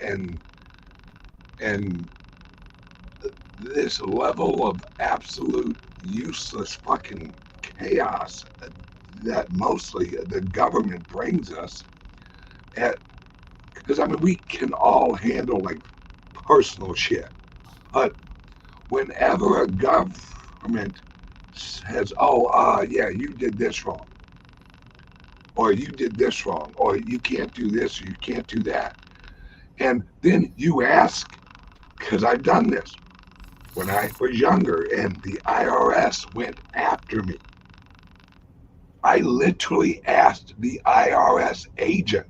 this level of absolute useless fucking chaos that mostly the government brings us at, because I mean we can all handle like personal shit, but whenever a government says, yeah, you did this wrong, or you did this wrong, or you can't do this, or you can't do that, and then you ask, because I've done this when I was younger and the IRS went after me. I literally asked the IRS agent,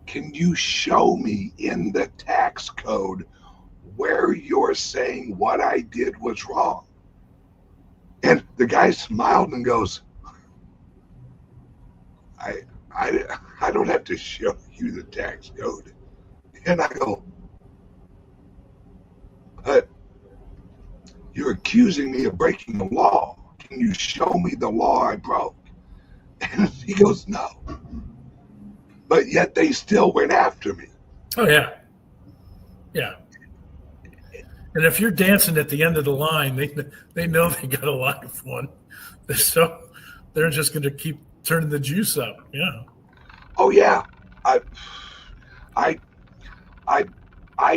can you show me in the tax code where you're saying what I did was wrong? And the guy smiled and goes, I don't have to show you the tax code. And I go, but you're accusing me of breaking the law. Can you show me the law I broke? And he goes, no. But yet they still went after me. Oh, yeah. Yeah. And if you're dancing at the end of the line, they know they got a live one. So they're just going to keep turning the juice up. Yeah. Oh, yeah. I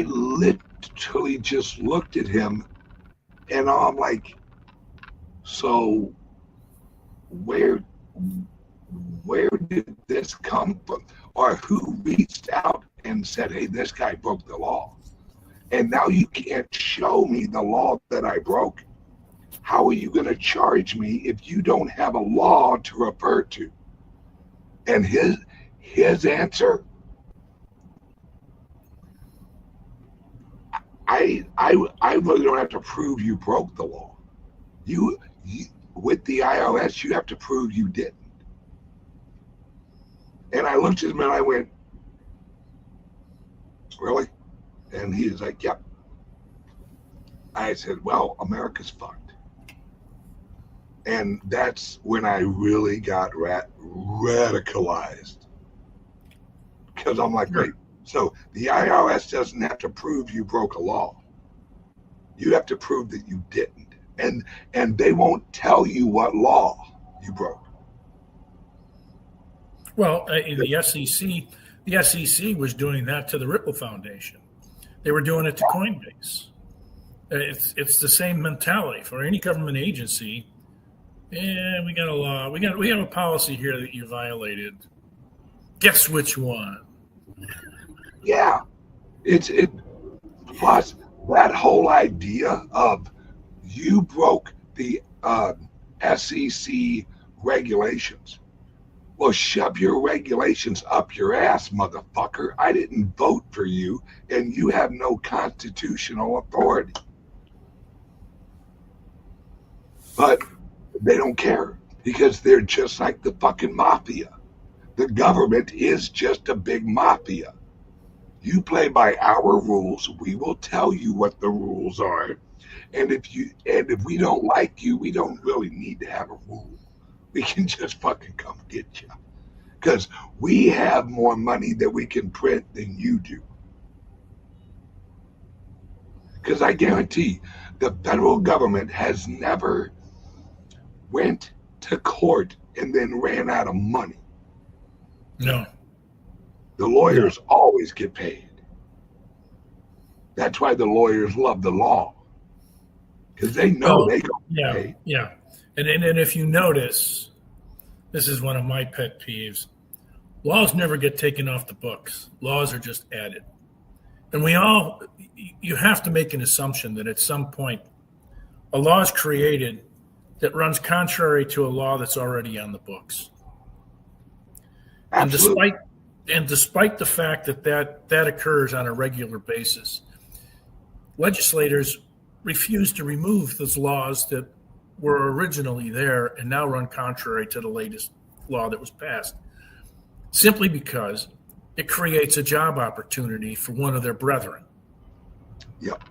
literally just looked at him and I'm like, so where did this come from? Or who reached out and said, hey, this guy broke the law? And now you can't show me the law that I broke. How are you going to charge me if you don't have a law to refer to? And his answer, I really don't have to prove you broke the law. You with the IRS, you have to prove you didn't. And I looked at him and I went, really? And he was like, yep. I said, well, America's fucked. And that's when I really got radicalized. Because I'm like, wait, so the IRS doesn't have to prove you broke a law. You have to prove that you didn't. And they won't tell you what law you broke. Well, the SEC was doing that to the Ripple Foundation. They were doing it to Coinbase. It's the same mentality for any government agency. Yeah, we got a law. We have a policy here that you violated. Guess which one? Yeah, it. Plus, that whole idea of you broke the SEC regulations. Well, shove your regulations up your ass, motherfucker. I didn't vote for you, and you have no constitutional authority. But they don't care because they're just like the fucking mafia. The government is just a big mafia. You play by our rules, we will tell you what the rules are. And if we don't like you, we don't really need to have a rule. We can just fucking come get you. Because we have more money that we can print than you do. Because I guarantee the federal government has never went to court and then ran out of money. No. The lawyers always get paid. That's why the lawyers love the law. Because they know they go pay. Yeah. And if you notice, this is one of my pet peeves. Laws never get taken off the books. Laws are just added. And you have to make an assumption that at some point a law is created that runs contrary to a law that's already on the books. Absolutely. And despite the fact that occurs on a regular basis, legislators refuse to remove those laws that were originally there and now run contrary to the latest law that was passed, simply because it creates a job opportunity for one of their brethren. Yep.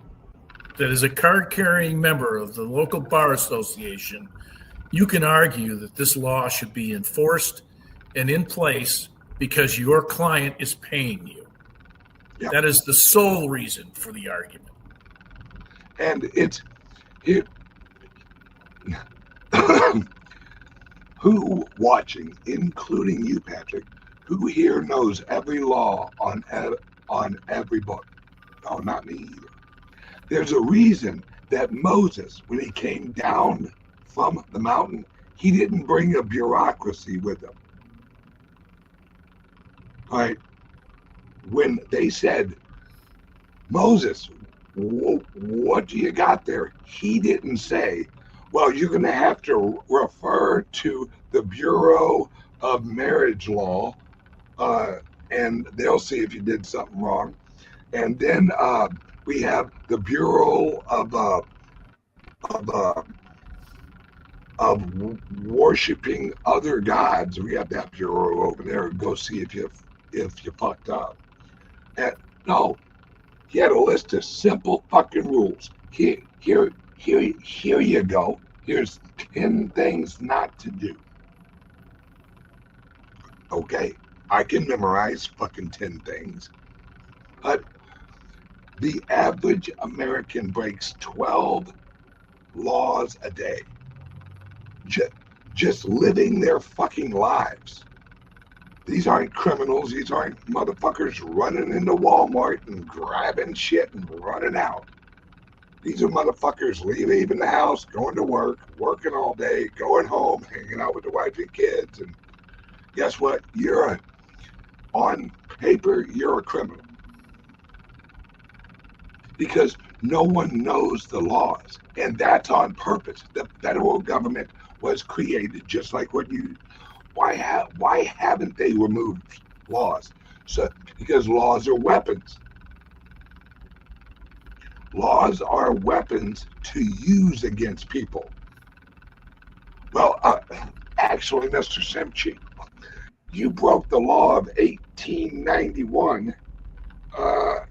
That is a card-carrying member of the local bar association. You can argue that this law should be enforced and in place because your client is paying you. Yep. That is the sole reason for the argument. And who watching, including you, Patrick, who here knows every law on every book? No, not me either. There's a reason that Moses, when he came down from the mountain, he didn't bring a bureaucracy with him. All right. When they said, Moses, what do you got there? He didn't say, well, you're going to have to refer to the Bureau of Marriage Law, and they'll see if you did something wrong. And then we have the Bureau of worshiping other gods. We have that bureau over there. Go see if you fucked up. And no, he had a list of simple fucking rules. Here you go. Here's 10 things not to do. Okay, I can memorize fucking 10 things. But the average American breaks 12 laws a day. Just living their fucking lives. These aren't criminals. These aren't motherfuckers running into Walmart and grabbing shit and running out. These are motherfuckers leaving the house, going to work, working all day, going home, hanging out with the wife and kids. And guess what? On paper, you're a criminal. Because no one knows the laws. And that's on purpose. The federal government was created just like what you... Why haven't they removed laws? Because laws are weapons. Laws are weapons to use against people. Well, actually, Mr. Simchi, you broke the law of 1891.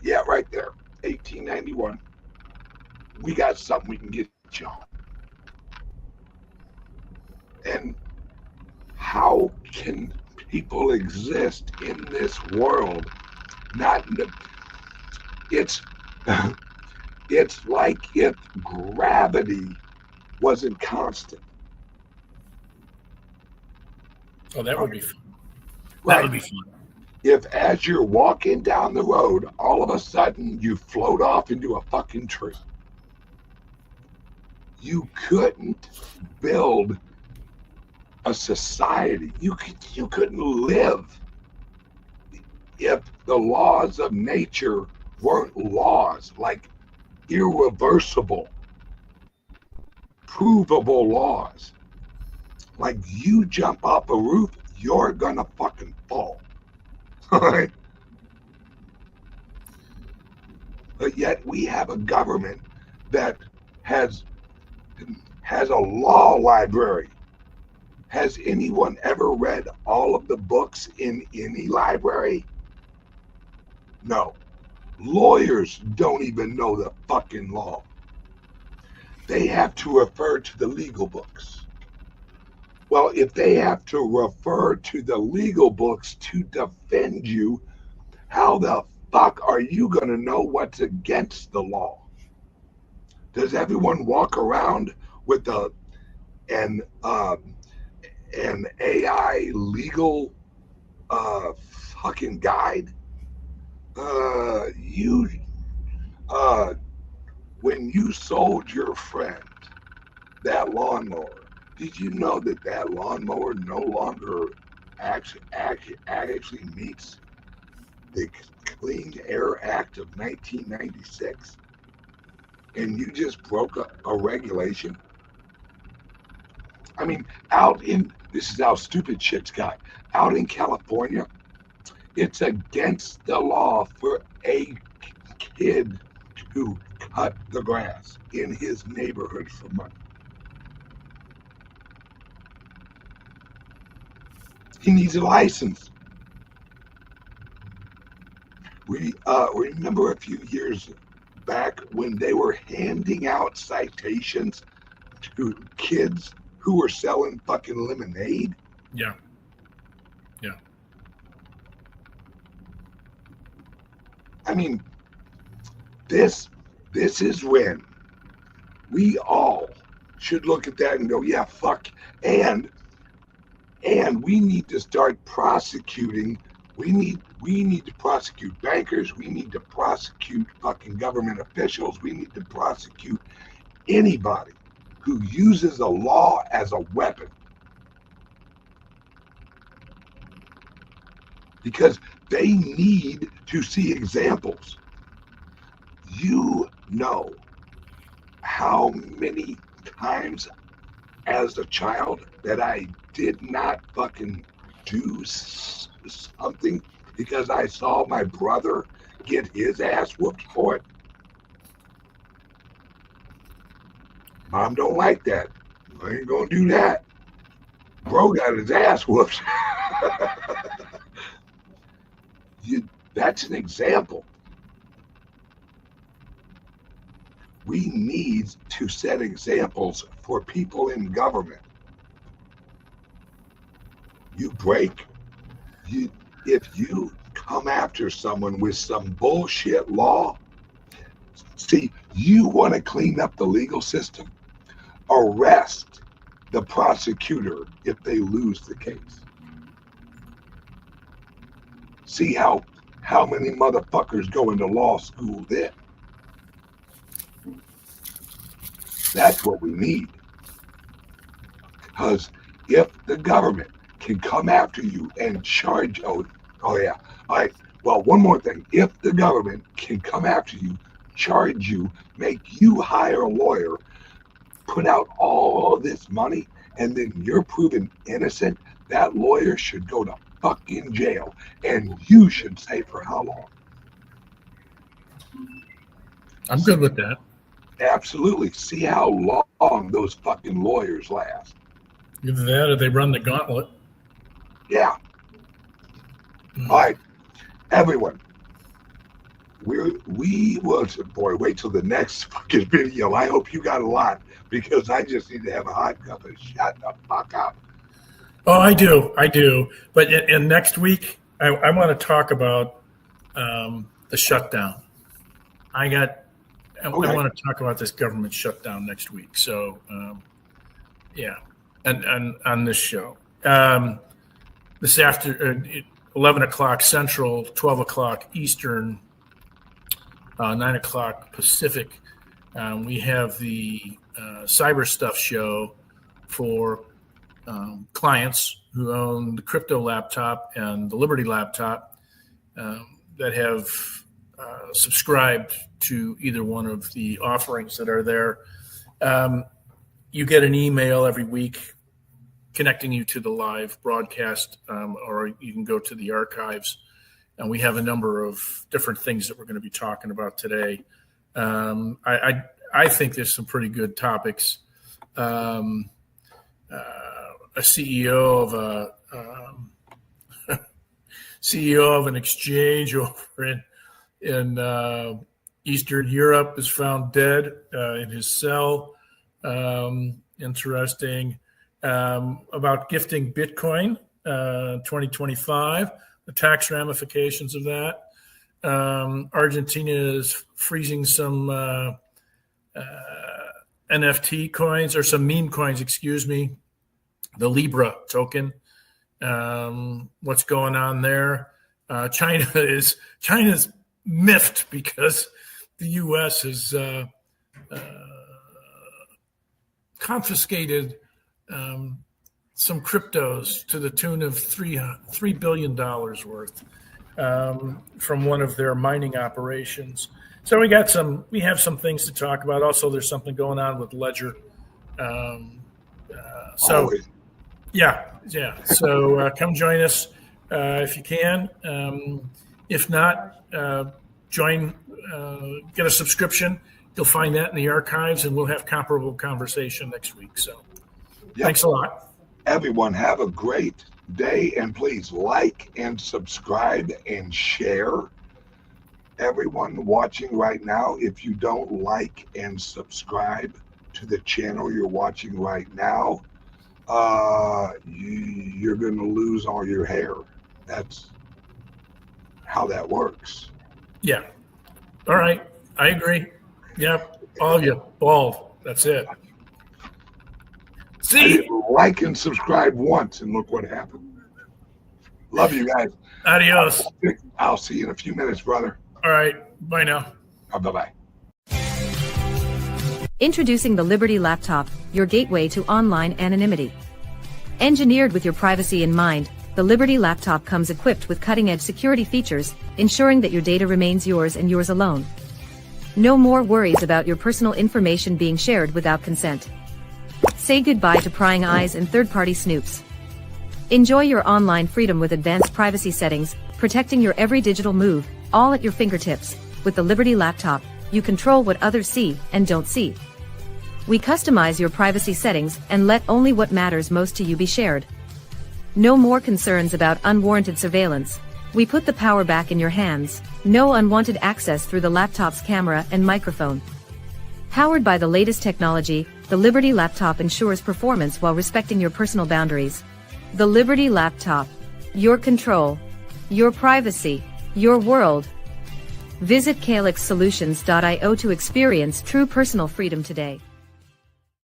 Yeah, right there, 1891. We got something we can get you on. And how can people exist in this world? It's like if gravity wasn't constant. Oh, that would be fun. That would be fun. If as you're walking down the road, all of a sudden you float off into a fucking tree, you couldn't build a society. You couldn't live if the laws of nature weren't laws, like irreversible, provable laws. Like you jump off a roof, you're gonna fucking fall. All right. But yet we have a government that has a law library. Has anyone ever read all of the books in any library? No. Lawyers don't even know the fucking law. They have to refer to the legal books. Well, if they have to refer to the legal books to defend you, how the fuck are you going to know what's against the law? Does everyone walk around with an AI legal fucking guide? When you sold your friend that lawnmower, did you know that lawnmower no longer actually meets the Clean Air Act of 1996? And you just broke a regulation? I mean, this is how stupid shit's got. Out in California, it's against the law for a kid to cut the grass in his neighborhood for money. He needs a license. We remember a few years back when they were handing out citations to kids who were selling fucking lemonade? Yeah. I mean, this is when we all should look at that and go, yeah, fuck. And we need to start prosecuting. We need to prosecute bankers. We need to prosecute fucking government officials. We need to prosecute anybody who uses the law as a weapon. Because they need to see examples. You know how many times as a child that I did not fucking do something because I saw my brother get his ass whooped for it. Mom don't like that. I ain't gonna do that. Bro got his ass whooped. That's an example. We need to set examples for people in government. If you come after someone with some bullshit law, see, you want to clean up the legal system, arrest the prosecutor if they lose the case. See how many motherfuckers go into law school then. That's what we need. Because if the government can come after you and charge, oh yeah, all right, well, one more thing. If the government can come after you, charge you, make you hire a lawyer, put out all this money, and then you're proven innocent, that lawyer should go to fucking jail, and you should say for how long. I'm good with that. Absolutely. See how long those fucking lawyers last. Either that or they run the gauntlet. Yeah. All right, everyone. We will, boy, wait till the next fucking video. I hope you got a lot, because I just need to have a hot cup and shut the fuck up. Oh, I do. But in next week, I want to talk about the shutdown. I want to talk about this government shutdown next week. So, yeah, and on this show. this after 11 o'clock Central, 12 o'clock Eastern, 9 o'clock Pacific. We have the Cyber Stuff show for clients who own the Crypto laptop and the Liberty laptop that have subscribed to either one of the offerings that are there. You get an email every week connecting you to the live broadcast, or you can go to the archives. And we have a number of different things that we're going to be talking about today. I think there's some pretty good topics. A CEO of an exchange over in Eastern Europe is found dead in his cell. Interesting. About gifting Bitcoin 2025, the tax ramifications of that. Argentina is freezing some NFT coins, or some meme coins, excuse me, the Libra token. What's going on there? China's miffed because the U.S. has confiscated some cryptos to the tune of $3 billion worth from one of their mining operations. So we have some things to talk about. Also, there's something going on with Ledger. Yeah. So come join us if you can. If not, get a subscription. You'll find that in the archives, and we'll have comparable conversation next week. So Thanks a lot. Everyone have a great day, and please like and subscribe and share. Everyone watching right now, if you don't like and subscribe to the channel you're watching right now, you're going to lose all your hair. That's how that works. Yeah. All right. I agree. Yep. All of you bald. That's it. See? Like and subscribe once, and look what happened. Love you guys. Adios. I'll see you in a few minutes, brother. All right. Bye now. Bye-bye. Introducing the Liberty Laptop, your gateway to online anonymity. Engineered with your privacy in mind, the Liberty Laptop comes equipped with cutting-edge security features, ensuring that your data remains yours and yours alone. No more worries about your personal information being shared without consent. Say goodbye to prying eyes and third-party snoops. Enjoy your online freedom with advanced privacy settings, protecting your every digital move, all at your fingertips. With the Liberty Laptop, you control what others see and don't see. We customize your privacy settings and let only what matters most to you be shared. No more concerns about unwarranted surveillance. We put the power back in your hands. No unwanted access through the laptop's camera and microphone. Powered by the latest technology, the Liberty Laptop ensures performance while respecting your personal boundaries. The Liberty Laptop. Your control. Your privacy. Your world. Visit calyxsolutions.io to experience true personal freedom today.